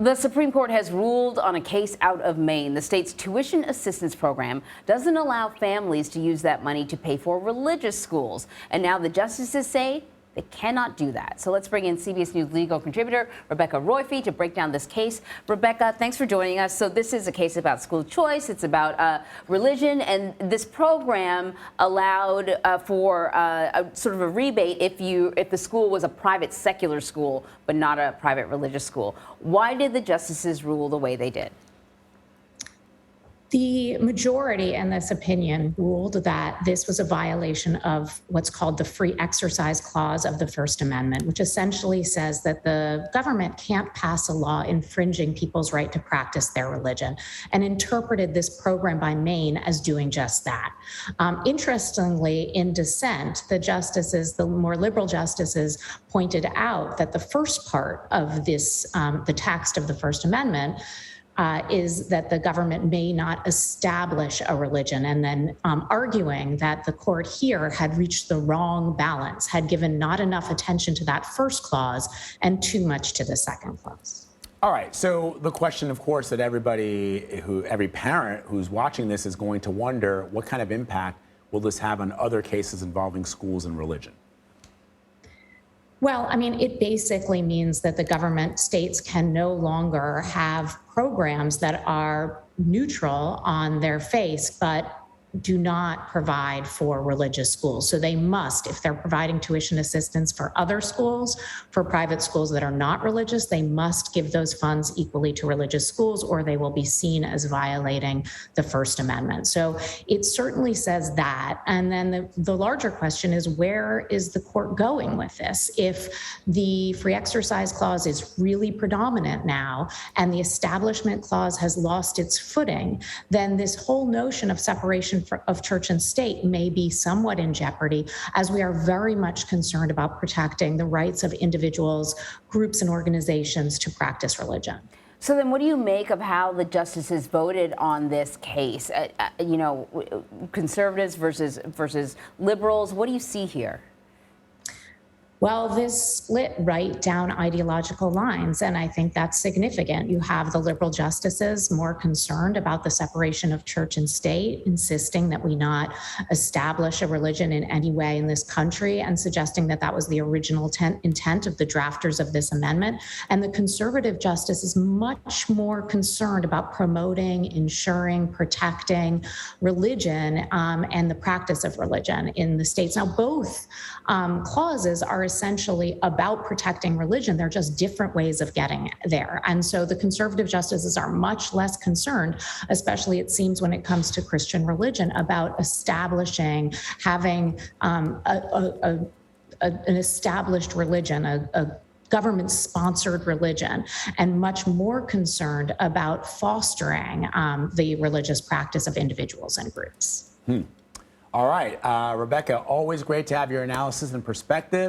The Supreme Court has ruled on a case out of Maine. The state's tuition assistance program doesn't allow families to use that money to pay for religious schools. And now the justices say they cannot do that. So let's bring in CBS News legal contributor Rebecca Roiphe to break down this case. Rebecca, thanks for joining us. So this is a case about school choice. It's about religion, and this program allowed for a sort of a rebate if the school was a private secular school but not a private religious school. Why did the justices rule the way they did? The majority in this opinion ruled that this was a violation of what's called the Free Exercise Clause of the First Amendment, which essentially says that the government can't pass a law infringing people's right to practice their religion, and interpreted this program by Maine as doing just that. Interestingly, in dissent, the more liberal justices pointed out that the first part of this, the text of the First Amendment, is that the government may not establish a religion, and then arguing that the court here had reached the wrong balance, had given not enough attention to that first clause and too much to the second clause. All right, so the question, of course, that every parent who's watching this is going to wonder, what kind of impact will this have on other cases involving schools and religion? Well, I mean, it basically means that the states can no longer have programs that are neutral on their face, but do not provide for religious schools. So they must, if they're providing tuition assistance for other schools, for private schools that are not religious, they must give those funds equally to religious schools, or they will be seen as violating the First Amendment. So it certainly says that. And then the larger question is, where is the court going with this? If the Free Exercise Clause is really predominant now, and the Establishment Clause has lost its footing, then this whole notion of separation of church and state may be somewhat in jeopardy, as we are very much concerned about protecting the rights of individuals, groups, and organizations to practice religion. So then what do you make of how the justices voted on this case? Conservatives versus liberals, what do you see here? Well, this split right down ideological lines, and I think that's significant. You have the liberal justices more concerned about the separation of church and state, insisting that we not establish a religion in any way in this country, and suggesting that that was the original intent of the drafters of this amendment. And the conservative justice is much more concerned about promoting, ensuring, protecting religion and the practice of religion in the states. Now, both clauses are essentially about protecting religion. They're just different ways of getting there. And so the conservative justices are much less concerned, especially it seems when it comes to Christian religion, about establishing, having an established religion, a government-sponsored religion, and much more concerned about fostering the religious practice of individuals and groups. All right, Rebecca, always great to have your analysis and perspective.